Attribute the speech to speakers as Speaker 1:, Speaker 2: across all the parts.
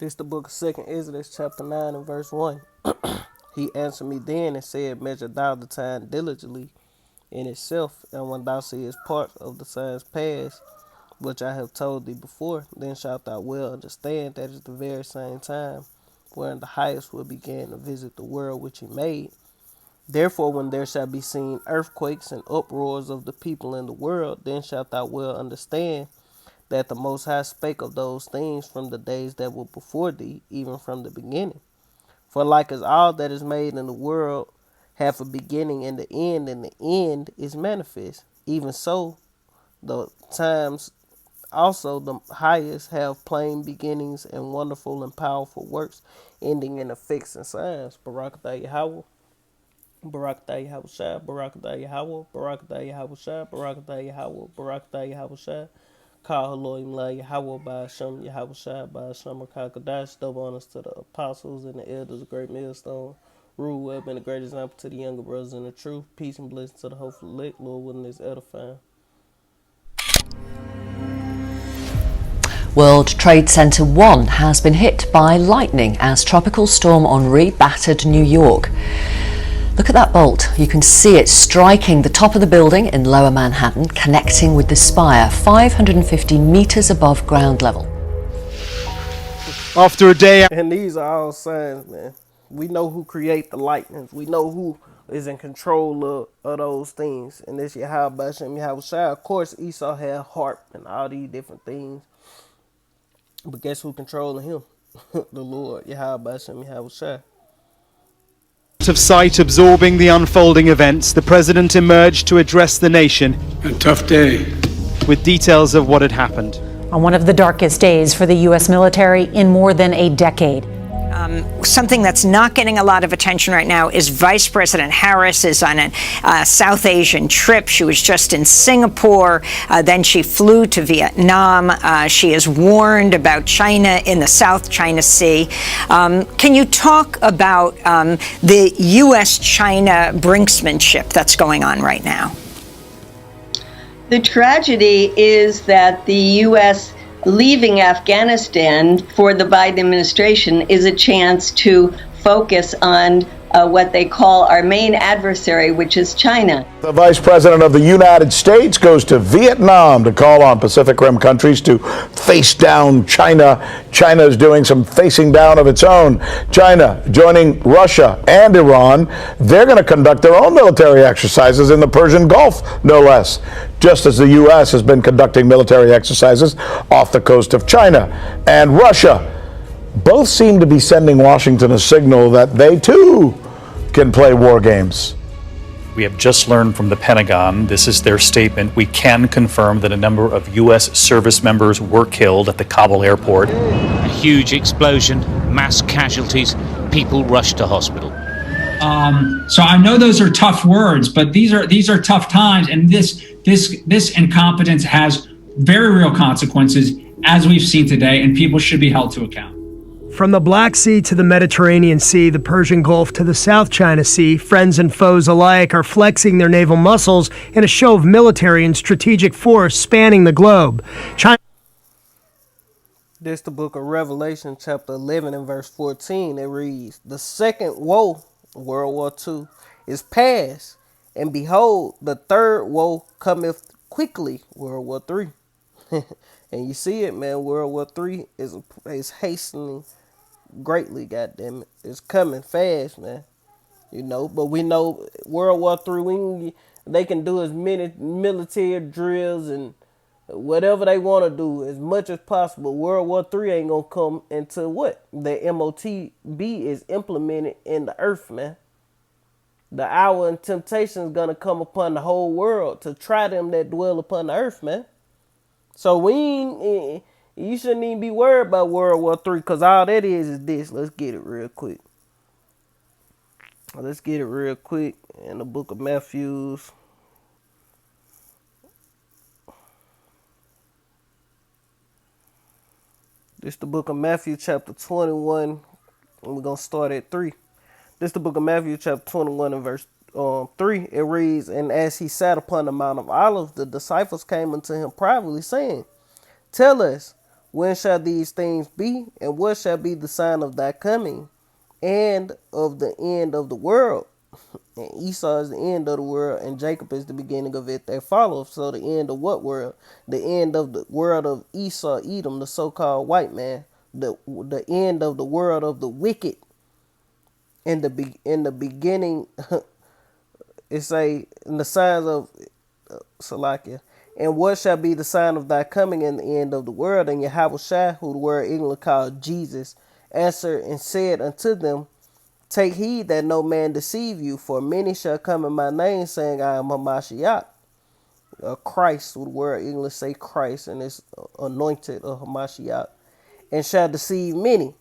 Speaker 1: This the book of Second Exodus, chapter 9 and verse 1. He answered me then and said, Measure thou the time diligently in itself, and when thou seest part of the signs past, which I have told thee before, then shalt thou well understand that is the very same time wherein the highest will begin to visit the world which he made. Therefore, when there shall be seen earthquakes and uproars of the people in the world, then shalt thou well understand that the Most High spake of those things from the days that were before thee, even from the beginning. For like as all that is made in the world hath a beginning and the end is manifest, even so the times also the highest have plain beginnings and wonderful and powerful works, ending in effects and signs. Barakatah Yahweh. Barakatah Yahweh Shai, Barakatah Yahweh, Barakatah Yahweh Shai, Barakatah Yahweh, Barakatah Yahweh Shai. Call Elohim La Yahweh by Hashem Yahweh Shai by Hashem Rakakadash. Double honors to the apostles and the elders of Great Millstone. Rule well been a great example to the younger brothers in the truth. Peace and blessings to the hopeful elect. Lord willing is edifying.
Speaker 2: World Trade Center 1 has been hit by lightning as Tropical Storm Henri battered New York. Look at that bolt. You can see it striking the top of the building in Lower Manhattan, connecting with the spire 550 meters above ground level.
Speaker 3: After a day...
Speaker 1: And these are all signs, man. We know who create the lightnings. We know who is in control of those things. And this Yahweh Bashem Yahweh Shai. Of course, Esau had harp and all these different things. But guess who controlling him? The Lord, Yahweh Bashem Yahweh Shai.
Speaker 3: Of sight absorbing the unfolding events, the president emerged to address the nation.
Speaker 4: A tough day.
Speaker 3: With details of what had happened.
Speaker 5: On one of the darkest days for the U.S. military in more than a decade.
Speaker 6: Something that's not getting a lot of attention right now is Vice President Harris is on a South Asian trip. She was just in Singapore. Then she flew to Vietnam. She has warned about China in the South China Sea. Can you talk about the U.S.-China brinksmanship that's going on right now?
Speaker 7: The tragedy is that the U.S. leaving Afghanistan for the Biden administration is a chance to focus on what they call our main adversary, which is China.
Speaker 8: The Vice President of the United States goes to Vietnam to call on Pacific Rim countries to face down China. China is doing some facing down of its own. China joining Russia and Iran. They're going to conduct their own military exercises in the Persian Gulf, no less, just as the U.S. has been conducting military exercises off the coast of China. And Russia both seem to be sending Washington a signal that they too can play war games.
Speaker 9: We have just learned from the Pentagon, this is their statement, we can confirm that a number of U.S. service members were killed at the Kabul airport.
Speaker 10: A huge explosion, mass casualties, people rushed to hospital.
Speaker 11: So I know those are tough words, but these are tough times, and this incompetence has very real consequences, as we've seen today, and people should be held to account.
Speaker 12: From the Black Sea to the Mediterranean Sea, the Persian Gulf to the South China Sea, friends and foes alike are flexing their naval muscles in a show of military and strategic force spanning the globe.
Speaker 1: This the book of Revelation, chapter 11 and verse 14. It reads, The second woe, World War II, is past, and behold, the third woe cometh quickly, World War III. And you see it, man, World War III is hastening greatly, goddamn it. It's coming fast, man. You know, but we know World War III, they can do as many military drills and whatever they want to do as much as possible. World War III ain't gonna come until what? The MOTB is implemented in the earth, man. The hour and temptation is gonna come upon the whole world to try them that dwell upon the earth, man. So you shouldn't even be worried about World War III, because all that is this. Let's get it real quick. In the book of Matthew. This is the book of Matthew chapter 21, and we're going to start at 3. This is the book of Matthew chapter 21 and verse 3. It reads, And as he sat upon the Mount of Olives, the disciples came unto him privately, saying, Tell us, When shall these things be? And what shall be the sign of thy coming and of the end of the world? And Esau is the end of the world, and Jacob is the beginning of it that follows. So the end of what world? The end of the world of Esau, Edom, the so-called white man. The end of the world of the wicked. In the beginning, it say in the signs of Salakia. And what shall be the sign of thy coming in the end of the world? And Yahweh Shai, who the word England called Jesus, answered and said unto them, take heed that no man deceive you, for many shall come in my name, saying, I am Hamashiach. Christ, with the word English say Christ, and it's anointed of Hamashiach, and shall deceive many.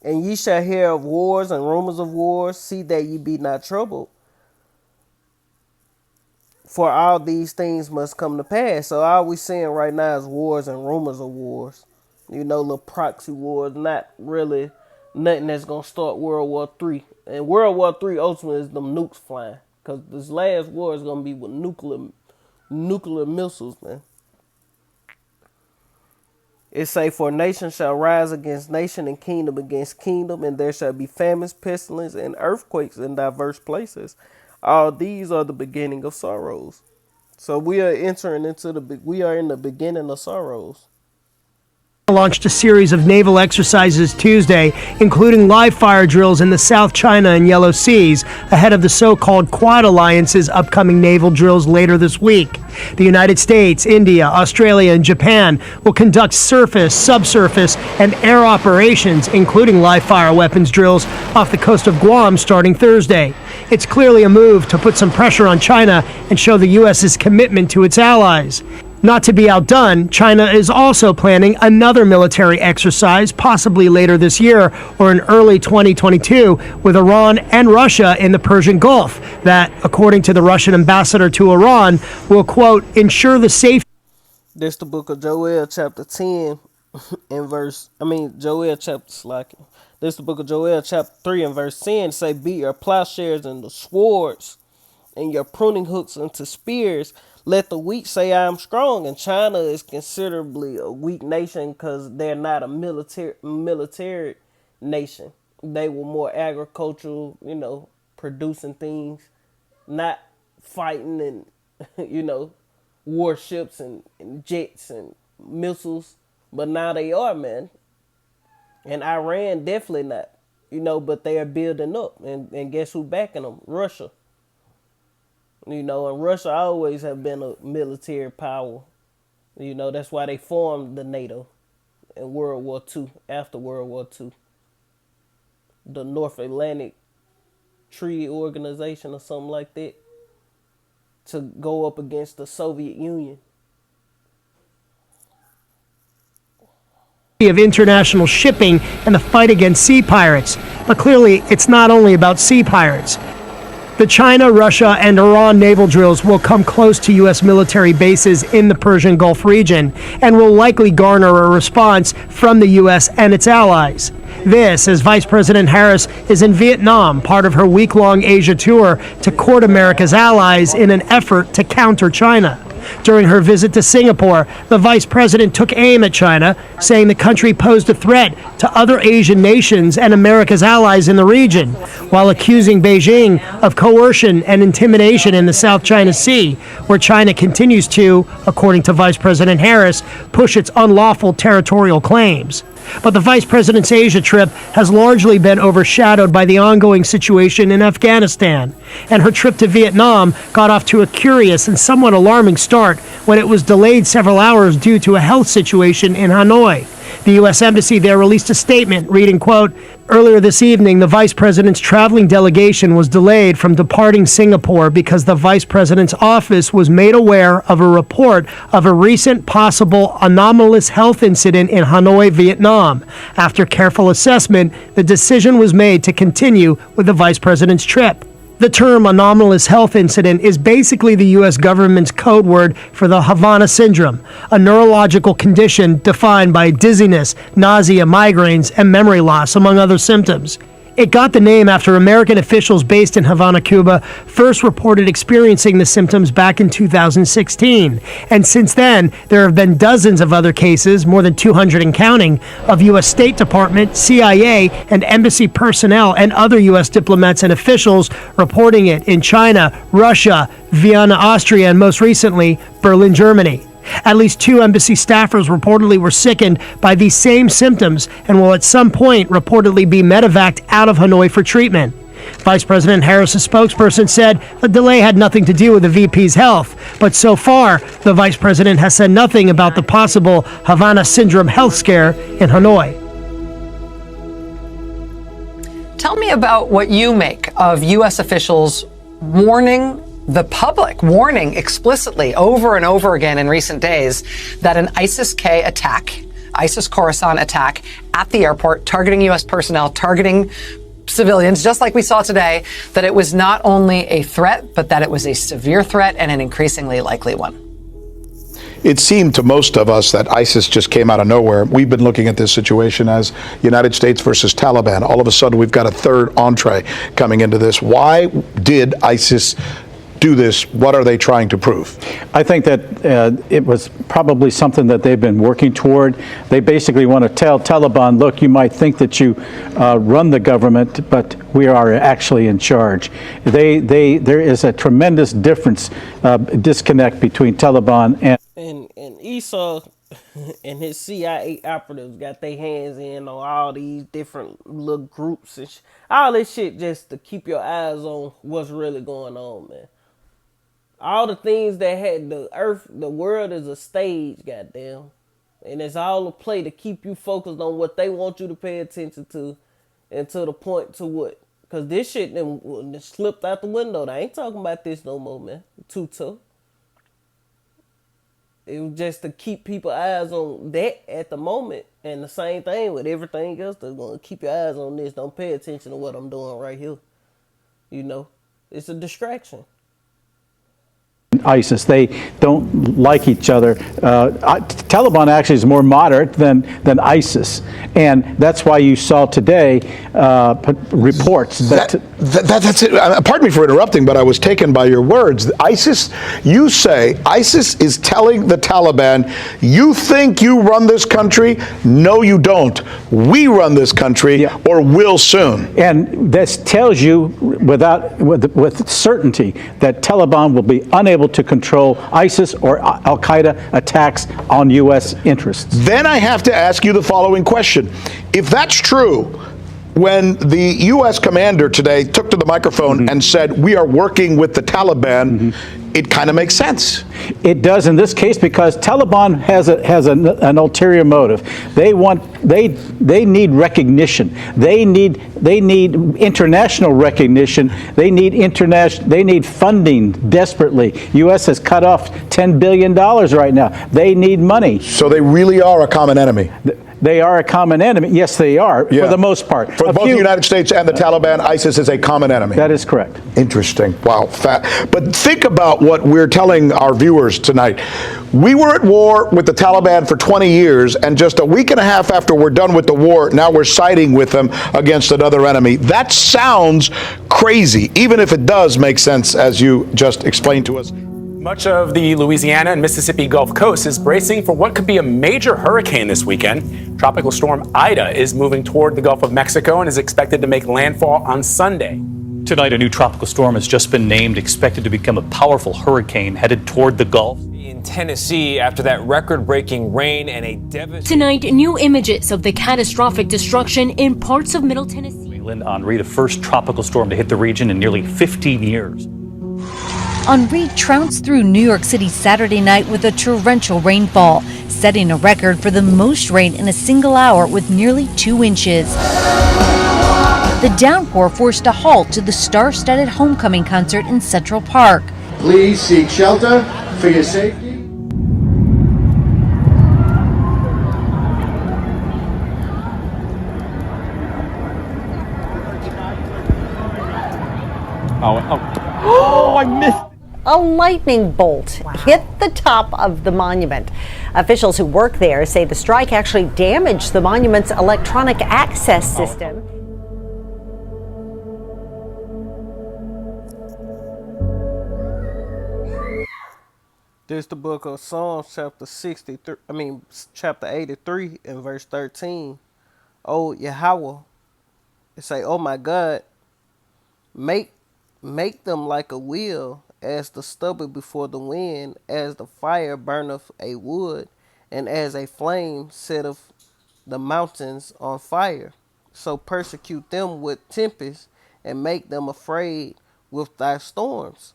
Speaker 1: And ye shall hear of wars and rumors of wars. See that ye be not troubled. For all these things must come to pass. So all we seeing right now is wars and rumors of wars. You know, little proxy wars, not really nothing that's going to start World War III. And World War III ultimately is them nukes flying. Because this last war is going to be with nuclear missiles, man. It say, for nation shall rise against nation and kingdom against kingdom, and there shall be famines, pestilence, and earthquakes in diverse places. All these are the beginning of sorrows. So we are in the beginning of sorrows.
Speaker 12: Launched a series of naval exercises Tuesday, including live fire drills in the South China and Yellow Seas, ahead of the so-called Quad Alliance's upcoming naval drills later this week. The United States, India, Australia, and Japan will conduct surface, subsurface, and air operations, including live fire weapons drills off the coast of Guam starting Thursday. It's clearly a move to put some pressure on China and show the U.S.'s commitment to its allies. Not to be outdone, China is also planning another military exercise, possibly later this year or in early 2022, with Iran and Russia in the Persian Gulf, that, according to the Russian ambassador to Iran, will, quote, ensure the safety.
Speaker 1: This the book of Joel, chapter 10, Joel chapter, this the book of Joel, chapter 3, and verse 10, say, beat your plowshares into swords, and your pruning hooks into spears. Let the weak say I am strong. And China is considerably a weak nation because they're not a military nation. They were more agricultural, producing things, not fighting and, warships and jets and missiles. But now they are, man. And Iran definitely not, but they are building up. And guess who backing them? Russia. And Russia always have been a military power. That's why they formed the NATO in World War II, after World War II. The North Atlantic Treaty Organization or something like that, to go up against the Soviet Union.
Speaker 12: Of international shipping and the fight against sea pirates. But clearly, it's not only about sea pirates. The China, Russia, and Iran naval drills will come close to U.S. military bases in the Persian Gulf region and will likely garner a response from the U.S. and its allies. This, as Vice President Harris is in Vietnam, part of her week-long Asia tour to court America's allies in an effort to counter China. During her visit to Singapore, the vice president took aim at China, saying the country posed a threat to other Asian nations and America's allies in the region, while accusing Beijing of coercion and intimidation in the South China Sea, where China continues to, according to Vice President Harris, push its unlawful territorial claims. But the vice president's Asia trip has largely been overshadowed by the ongoing situation in Afghanistan. And her trip to Vietnam got off to a curious and somewhat alarming start when it was delayed several hours due to a health situation in Hanoi. The U.S. Embassy there released a statement reading, quote, earlier this evening, the vice president's traveling delegation was delayed from departing Singapore because the vice president's office was made aware of a report of a recent possible anomalous health incident in Hanoi, Vietnam. After careful assessment, the decision was made to continue with the vice president's trip. The term anomalous health incident is basically the U.S. government's code word for the Havana syndrome, a neurological condition defined by dizziness, nausea, migraines, and memory loss, among other symptoms. It got the name after American officials based in Havana, Cuba, first reported experiencing the symptoms back in 2016. And since then, there have been dozens of other cases, more than 200 and counting, of U.S. State Department, CIA, and embassy personnel and other U.S. diplomats and officials reporting it in China, Russia, Vienna, Austria, and most recently, Berlin, Germany. At least 2 embassy staffers reportedly were sickened by these same symptoms and will at some point reportedly be medevaced out of Hanoi for treatment. Vice President Harris's spokesperson said the delay had nothing to do with the VP's health, but so far, the vice president has said nothing about the possible Havana syndrome health scare in Hanoi.
Speaker 4: Tell me about what you make of U.S. officials warning the public, warning explicitly over and over again in recent days that an ISIS-K attack, ISIS Khorasan attack at the airport, targeting U.S. personnel, targeting civilians, just like we saw today, that it was not only a threat, but that it was a severe threat and an increasingly likely one.
Speaker 8: It seemed to most of us that ISIS just came out of nowhere. We've been looking at this situation as United States versus Taliban. All of a sudden, we've got a third entree coming into this. Why did ISIS do this? What are they trying to prove?
Speaker 13: I think that it was probably something that they've been working toward. They basically want to tell Taliban, look, you might think that you run the government, but we are actually in charge. There is a tremendous difference, disconnect between Taliban
Speaker 1: and Esau and his CIA operatives got their hands in on all these different little groups and all this shit just to keep your eyes on what's really going on, man. All the things that had the world is a stage, goddamn. And it's all a play to keep you focused on what they want you to pay attention to and to the point to what. Because this shit then slipped out the window. They ain't talking about this no more, man. Too tough. It was just to keep people's eyes on that at the moment. And the same thing with everything else. They're going to keep your eyes on this. Don't pay attention to what I'm doing right here. You know, it's a distraction.
Speaker 13: ISIS. They don't like each other. Taliban actually is more moderate than ISIS, and that's why you saw today reports that
Speaker 8: that's it. Pardon me for interrupting, but I was taken by your words. ISIS, you say ISIS is telling the Taliban, you think you run this country? No, you don't. We run this country, or will soon.
Speaker 13: And this tells you with certainty that Taliban will be unable to control ISIS or Al-Qaeda attacks on U.S. interests.
Speaker 8: Then I have to ask you the following question. If that's true, when the U.S. commander today took to the microphone and said, we are working with the Taliban, it kind of makes sense.
Speaker 13: It does in this case because Taliban has an ulterior motive. They need recognition. They need international recognition. They need funding desperately. U.S. has cut off $10 billion right now. They need money.
Speaker 8: So they really are a common enemy.
Speaker 13: They are a common enemy. Yes, they are, for the most part.
Speaker 8: For both the United States and the Taliban, ISIS is a common enemy.
Speaker 13: That is correct.
Speaker 8: Interesting. Wow. But think about what we're telling our viewers tonight. We were at war with the Taliban for 20 years, and just a week and a half after we're done with the war, now we're siding with them against another enemy. That sounds crazy, even if it does make sense, as you just explained to us.
Speaker 14: Much of the Louisiana and Mississippi Gulf Coast is bracing for what could be a major hurricane this weekend. Tropical storm Ida is moving toward the Gulf of Mexico and is expected to make landfall on Sunday.
Speaker 9: Tonight, a new tropical storm has just been named, expected to become a powerful hurricane headed toward the Gulf.
Speaker 15: In Tennessee, after that record-breaking rain and a devastating...
Speaker 16: Tonight, new images of the catastrophic destruction in parts of Middle Tennessee.
Speaker 9: Henri, the first tropical storm to hit the region in nearly 15 years.
Speaker 17: Henri trounced through New York City Saturday night with a torrential rainfall, setting a record for the most rain in a single hour with nearly 2 inches. The downpour forced a halt to the star-studded homecoming concert in Central Park.
Speaker 18: Please seek shelter for your safety.
Speaker 19: Oh, I missed. A lightning bolt hit the top of the monument. Officials who work there say the strike actually damaged the monument's electronic access system.
Speaker 1: This the book of Psalms, chapter 63. Chapter 83 and verse 13. Oh Yahweh, it say, "Oh my God, make make them like a wheel, as the stubble before the wind, as the fire burneth a wood, and as a flame setteth the mountains on fire. So persecute them with tempests, and make them afraid with thy storms.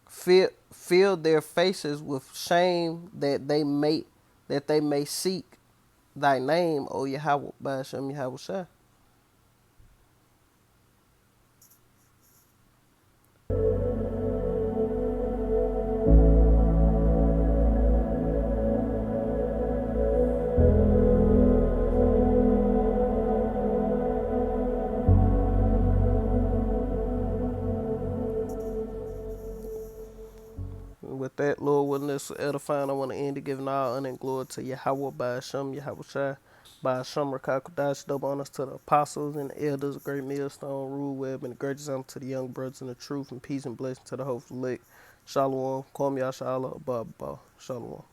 Speaker 1: Fill their faces with shame, that they may seek thy name, O Yahweh, by Hashem Yahweh Shai." With that, Lord willing, this edifying, I want to end it giving all honor and glory to Yahweh by Hashem, Yahweh Shai, by Hashem, Rakakodash, double honors to the apostles and the elders, a great millstone, rule web, and the greatest honor to the young brothers in the truth, and peace and blessing to the hopeful elect. Shalom, Kwam Yashala, Abba, Shalom.